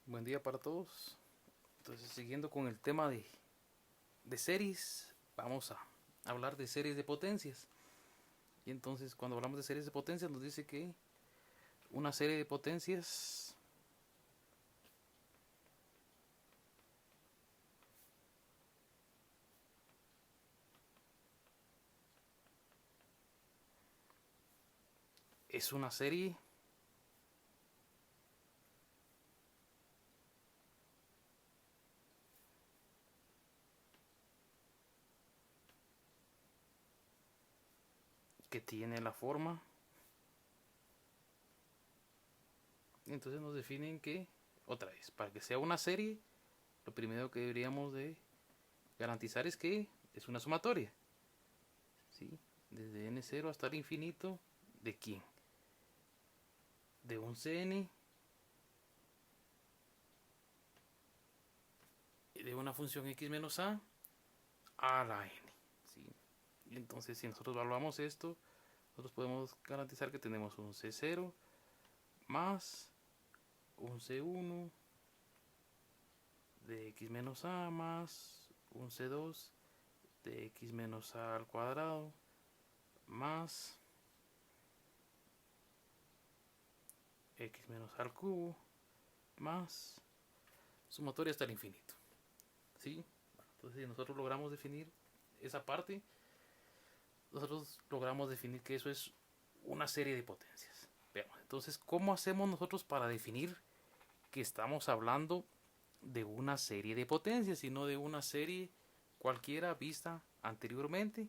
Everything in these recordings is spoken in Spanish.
Buen día para todos. Entonces, siguiendo con el tema de series, vamos a hablar de series de potencias. Y entonces, cuando hablamos de series de potencias, nos dice que una serie de potencias es una serie que tiene la forma. Y entonces nos definen que, otra vez, para que sea una serie, lo primero que deberíamos de garantizar es que es una sumatoria. ¿Sí? Desde n0 hasta el infinito, ¿de quién? De un cn de una función x menos a la n. ¿Sí? Y entonces, si nosotros evaluamos esto, nosotros podemos garantizar que tenemos un C0 más un C1 de x menos a más un C2 de x menos a al cuadrado más x menos a al cubo más sumatoria hasta el infinito. ¿Sí? Entonces, si nosotros logramos definir esa parte, nosotros logramos definir que eso es una serie de potencias. Veamos, entonces, ¿cómo hacemos nosotros para definir que estamos hablando de una serie de potencias y no de una serie cualquiera vista anteriormente?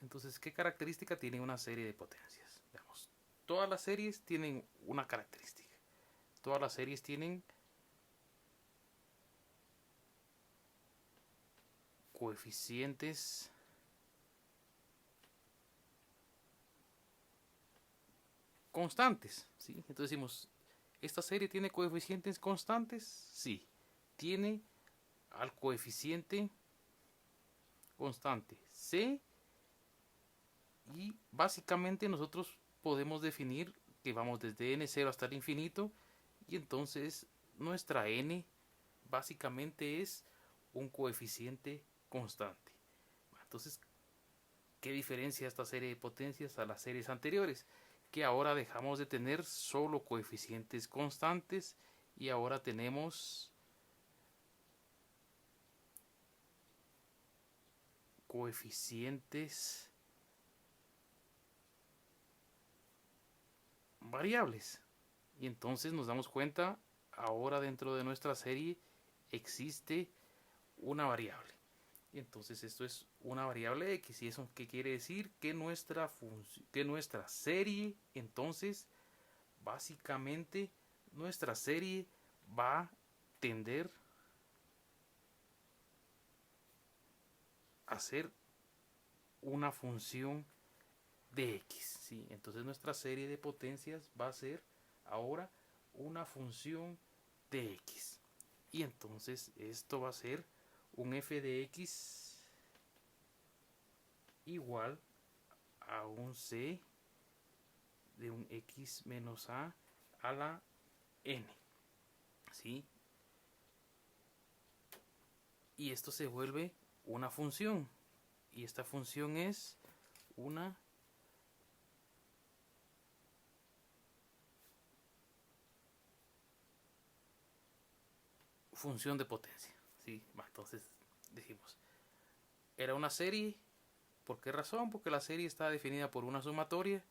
Entonces, ¿qué característica tiene una serie de potencias? Veamos, todas las series tienen una característica. Todas las series tienen coeficientes constantes, ¿sí? Entonces decimos, ¿esta serie tiene coeficientes constantes? Sí. Tiene al coeficiente constante c, y básicamente nosotros podemos definir que vamos desde n0 hasta el infinito, y entonces nuestra n básicamente es un coeficiente constante. Entonces, ¿qué diferencia esta serie de potencias a las series anteriores? Que ahora dejamos de tener solo coeficientes constantes y ahora tenemos coeficientes variables. Y entonces nos damos cuenta, ahora dentro de nuestra serie existe una variable. Y entonces esto es una variable x. ¿Y eso qué quiere decir? Que nuestra serie, entonces, básicamente, nuestra serie va a tender a ser una función de x. ¿Sí? Entonces nuestra serie de potencias va a ser ahora una función de x. Y entonces esto va a ser un f de x igual a un c de un x menos a la n. ¿Sí? Y esto se vuelve una función. Y esta función es una función de potencia. ¿Sí? Entonces decimos, era una serie. ¿Por qué razón? Porque la serie está definida por una sumatoria,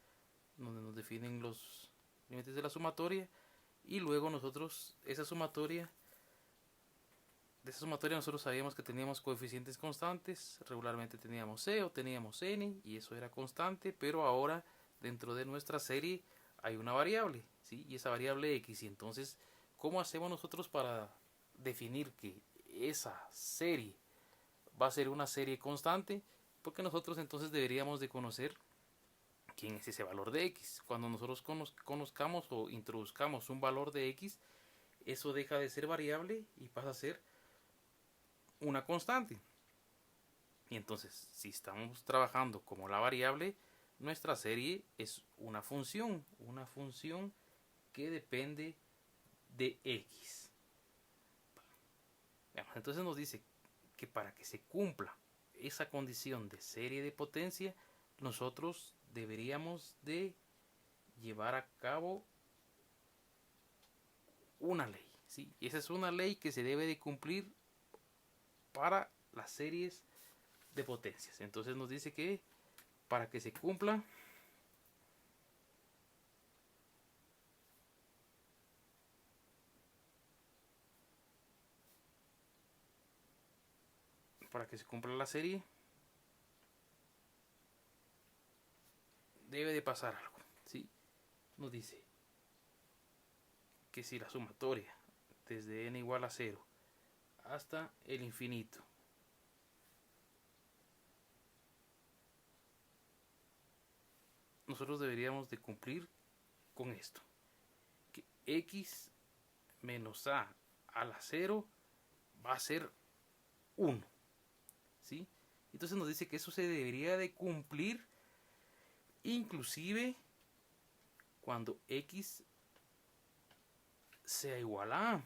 donde nos definen los límites de la sumatoria, y luego nosotros de esa sumatoria nosotros sabíamos que teníamos coeficientes constantes. Regularmente teníamos c o teníamos n, y eso era constante, pero ahora dentro de nuestra serie hay una variable, ¿sí? Y esa variable x. Y entonces, ¿cómo hacemos nosotros para definir que esa serie va a ser una serie constante? Porque nosotros entonces deberíamos de conocer quién es ese valor de x. Cuando nosotros conozcamos o introduzcamos un valor de x, eso deja de ser variable y pasa a ser una constante. Y entonces, si estamos trabajando como la variable, nuestra serie es una función que depende de x. Entonces nos dice que para que se cumpla esa condición de serie de potencia, nosotros deberíamos de llevar a cabo una ley, ¿sí? Y esa es una ley que se debe de cumplir para las series de potencias. Entonces nos dice que para que se cumpla, la serie, debe de pasar algo, ¿sí? Nos dice que si la sumatoria desde n igual a 0 hasta el infinito nosotros deberíamos de cumplir con esto, que x menos a la 0 va a ser 1, ¿sí? Entonces nos dice que eso se debería de cumplir inclusive cuando x sea igual a a,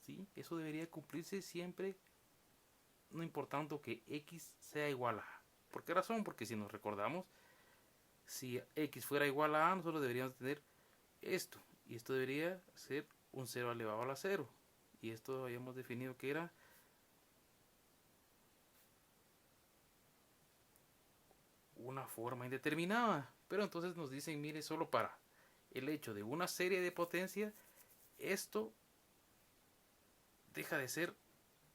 ¿sí? Eso debería cumplirse siempre, no importando que x sea igual a a. ¿Por qué razón? Porque si nos recordamos, si x fuera igual a a, nosotros deberíamos tener esto, y esto debería ser un 0 elevado a la 0, y esto habíamos definido que era una forma indeterminada. Pero entonces nos dicen, mire, solo para el hecho de una serie de potencia, esto deja de ser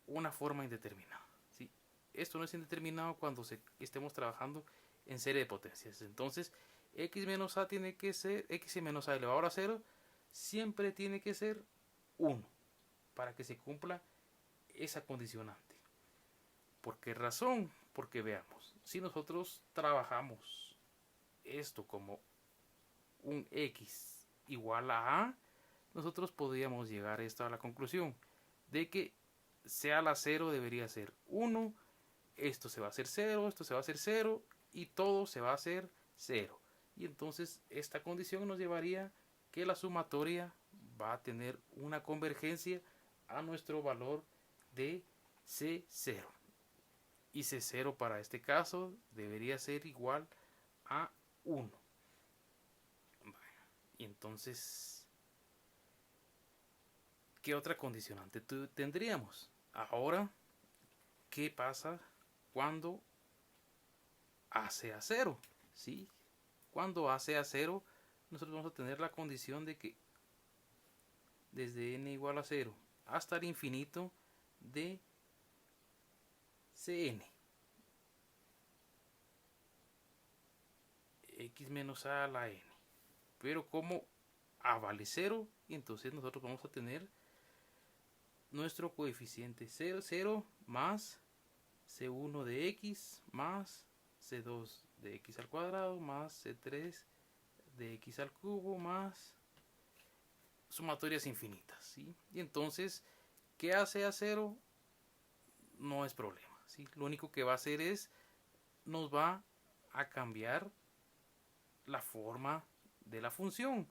una forma indeterminada, ¿sí? Esto no es indeterminado cuando estemos trabajando en serie de potencias. Entonces x menos a tiene que ser, x menos a elevado a la 0 siempre tiene que ser 1 para que se cumpla esa condicionante. ¿Por qué razón? Porque veamos, si nosotros trabajamos esto como un x igual a a, nosotros podríamos llegar a la conclusión de que sea la 0 debería ser 1, esto se va a hacer 0, esto se va a hacer 0 y todo se va a hacer 0. Y entonces esta condición nos llevaría que la sumatoria va a tener una convergencia a nuestro valor de C0. Y C0 para este caso debería ser igual a 1. Y entonces, ¿qué otra condicionante tendríamos? Ahora, ¿qué pasa cuando A sea 0? ¿Sí? Cuando A sea 0, nosotros vamos a tener la condición de que desde n igual a 0 hasta el infinito de Cn x menos a la n. Pero como a vale 0, y entonces nosotros vamos a tener nuestro coeficiente 0, 0 más c1 de x más c2 de x al cuadrado más c3 de x al cubo más sumatorias infinitas, ¿sí? Y entonces, ¿qué hace a 0? No es problema, ¿sí? Lo único que va a hacer es, nos va a cambiar la forma de la función.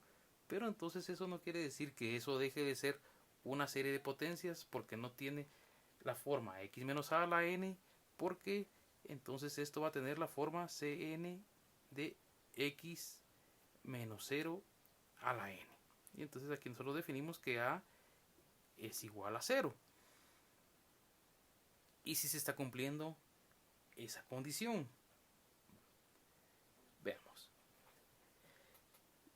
Pero entonces eso no quiere decir que eso deje de ser una serie de potencias, porque no tiene la forma x menos a la n, porque entonces esto va a tener la forma cn de x menos 0 a la n. Y entonces aquí nosotros definimos que a es igual a 0. Y si se está cumpliendo esa condición. Veamos.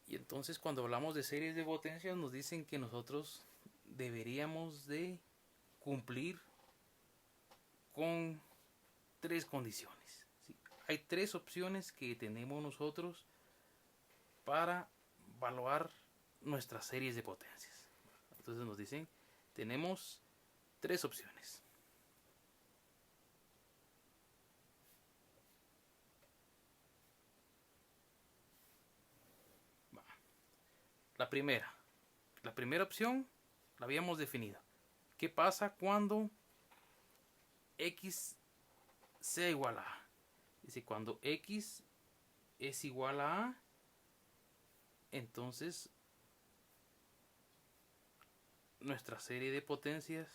Y entonces cuando hablamos de series de potencias nos dicen que nosotros deberíamos de cumplir con 3 condiciones, ¿sí? Hay 3 opciones que tenemos nosotros para evaluar nuestras series de potencias. Entonces nos dicen, tenemos 3 opciones. La primera opción la habíamos definido. ¿Qué pasa cuando x sea igual a a? Dice, cuando x es igual a a, entonces nuestra serie de potencias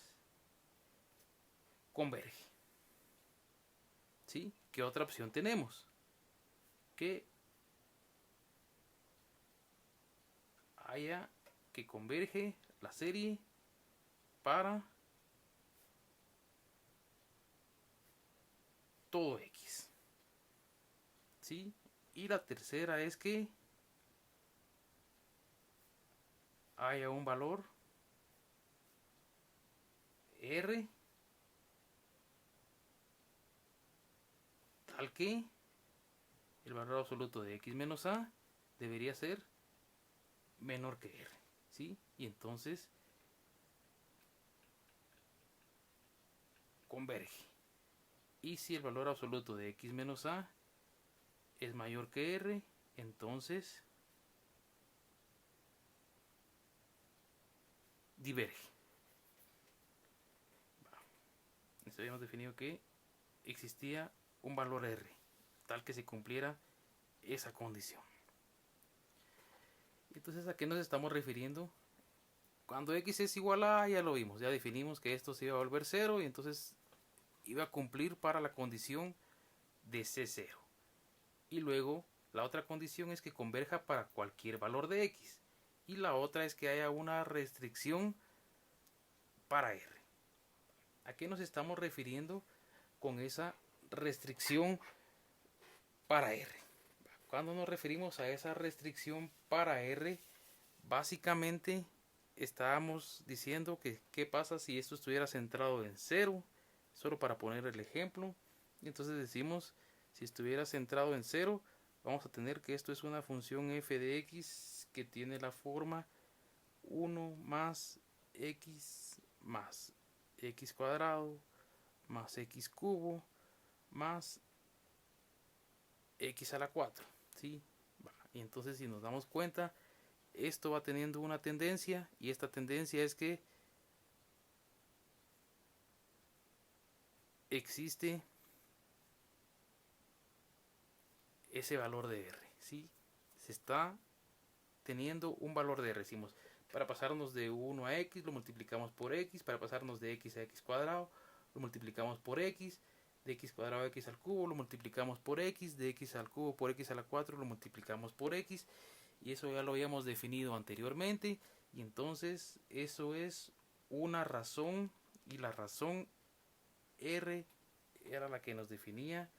converge. ¿Sí? ¿Qué otra opción tenemos? Que haya que converge la serie para todo X. ¿Sí? Y la tercera es que haya un valor R tal que el valor absoluto de X menos A debería ser menor que R. ¿Sí? Y entonces converge. Y si el valor absoluto de X menos A es mayor que R, entonces diverge. Entonces habíamos definido que existía un valor R, tal que se cumpliera esa condición. Entonces, ¿a qué nos estamos refiriendo? Cuando X es igual a A, ya lo vimos, ya definimos que esto se iba a volver 0 y entonces iba a cumplir para la condición de C0. Y luego la otra condición es que converja para cualquier valor de X. Y la otra es que haya una restricción para R. ¿A qué nos estamos refiriendo con esa restricción para R? Cuando nos referimos a esa restricción para R, básicamente estábamos diciendo que qué pasa si esto estuviera centrado en 0, solo para poner el ejemplo. Y entonces decimos, si estuviera centrado en 0, vamos a tener que esto es una función f de x que tiene la forma 1 más x cuadrado más x cubo más x a la 4. ¿Sí? Y entonces si nos damos cuenta, esto va teniendo una tendencia, y esta tendencia es que existe ese valor de R. ¿Sí? Se está teniendo un valor de R. Decimos, para pasarnos de 1 a x lo multiplicamos por x, para pasarnos de x a x cuadrado lo multiplicamos por x, de x cuadrado a x al cubo lo multiplicamos por x, de x al cubo por x a la 4 lo multiplicamos por x, y eso ya lo habíamos definido anteriormente, y entonces eso es una razón, y la razón R era la que nos definía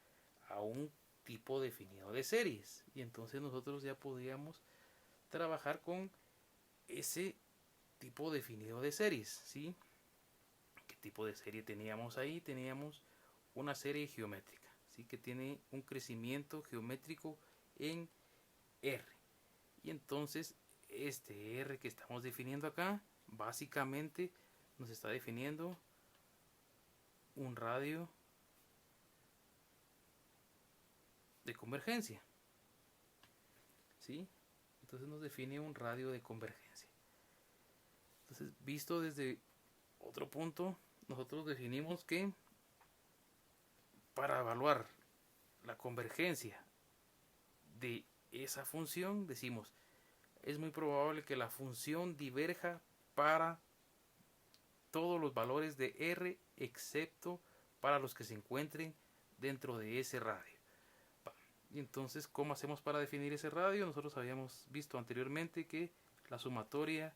a un tipo definido de series, y entonces nosotros ya podíamos trabajar con ese tipo definido de series. ¿Sí? ¿Qué tipo de serie teníamos ahí? Teníamos una serie geométrica, ¿sí? Que tiene un crecimiento geométrico en R. Y entonces este R que estamos definiendo acá, básicamente nos está definiendo un radio de convergencia. ¿Sí? Entonces nos define un radio de convergencia. Entonces, visto desde otro punto, nosotros definimos que para evaluar la convergencia de esa función, decimos, es muy probable que la función diverja para todos los valores de R excepto para los que se encuentren dentro de ese radio. Y entonces, ¿cómo hacemos para definir ese radio? Nosotros habíamos visto anteriormente que la sumatoria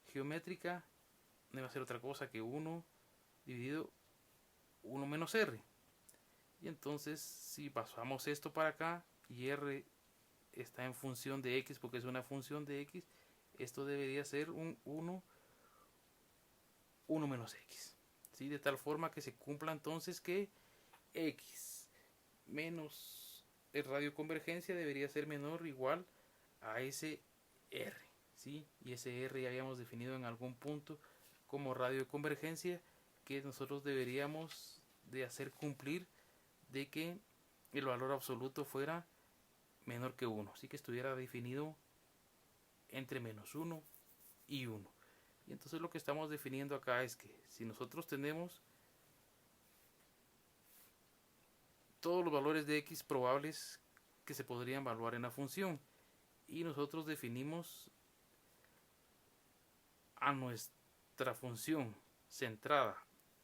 geométrica no iba a ser otra cosa que 1 dividido 1 menos R. Y entonces, si pasamos esto para acá y R está en función de X porque es una función de X, esto debería ser un 1 menos X. ¿Sí? De tal forma que se cumpla entonces que X menos el radio convergencia debería ser menor o igual a ese R. ¿Sí? Y ese R ya habíamos definido en algún punto como radio de convergencia que nosotros deberíamos de hacer cumplir de que el valor absoluto fuera menor que 1, así que estuviera definido entre menos 1 y 1. Y entonces lo que estamos definiendo acá es que si nosotros tenemos todos los valores de x probables que se podrían evaluar en la función, y nosotros definimos a nuestra nuestra función centrada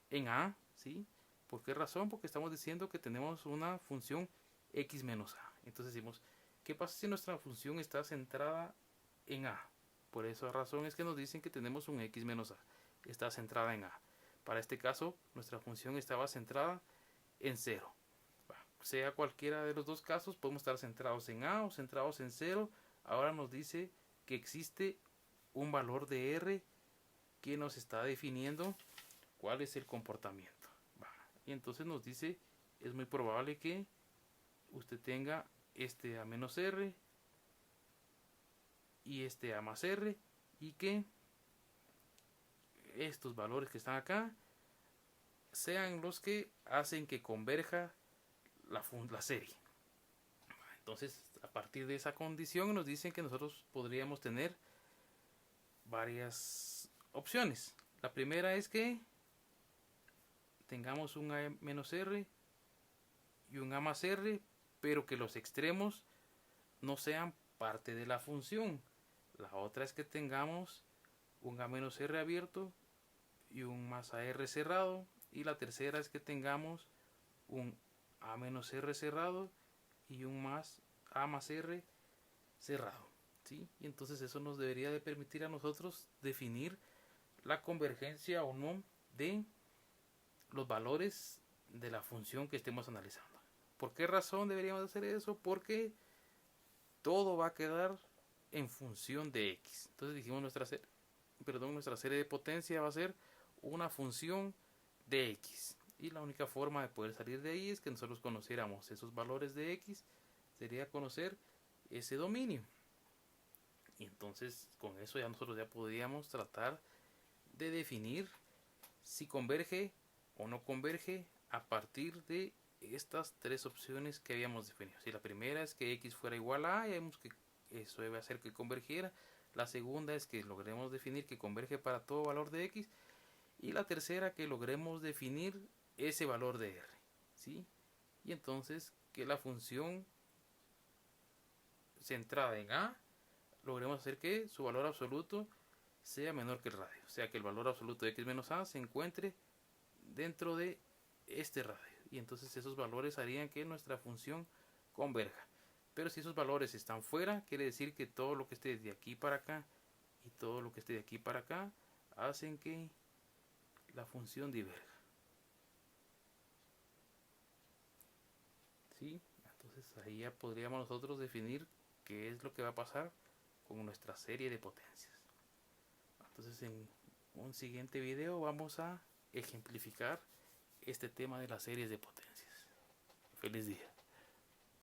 en A, ¿sí? ¿Por qué razón? Porque estamos diciendo que tenemos una función x menos a. Entonces decimos, ¿qué pasa si nuestra función está centrada en a? Por esa razón es que nos dicen que tenemos un x menos a. Está centrada en a. Para este caso, nuestra función estaba centrada en 0. Sea cualquiera de los dos casos, podemos estar centrados en a o centrados en 0. Ahora nos dice que existe un valor de r que nos está definiendo cuál es el comportamiento. Y entonces nos dice, es muy probable que usted tenga este a menos r y este a más r, y que estos valores que están acá sean los que hacen que converja la serie. Entonces, a partir de esa condición nos dicen que nosotros podríamos tener varias opciones. La primera es que tengamos un a menos r y un a más r, pero que los extremos no sean parte de la función. La otra es que tengamos un a menos r abierto y un más a r cerrado. Y la tercera es que tengamos un a menos r cerrado y un más a más r cerrado, ¿sí? Y entonces eso nos debería de permitir a nosotros definir la convergencia o no de los valores de la función que estemos analizando. ¿Por qué razón deberíamos hacer eso? Porque todo va a quedar en función de x. Entonces dijimos nuestra serie de potencia va a ser una función de x. Y la única forma de poder salir de ahí es que nosotros conociéramos esos valores de x. Sería conocer ese dominio. Y entonces con eso ya nosotros ya podríamos tratar de definir si converge o no converge a partir de estas tres opciones que habíamos definido. Si la primera es que x fuera igual a, ya vemos que eso debe hacer que convergiera. La segunda es que logremos definir que converge para todo valor de x. Y la tercera, que logremos definir ese valor de r, ¿sí? Y entonces que la función centrada en a, logremos hacer que su valor absoluto sea menor que el radio. O sea, que el valor absoluto de x menos a se encuentre dentro de este radio. Y entonces esos valores harían que nuestra función converja. Pero si esos valores están fuera, quiere decir que todo lo que esté de aquí para acá y todo lo que esté de aquí para acá hacen que la función diverja. ¿Sí? Entonces ahí ya podríamos nosotros definir qué es lo que va a pasar con nuestra serie de potencias. Entonces en un siguiente video vamos a ejemplificar este tema de las series de potencias. Feliz día.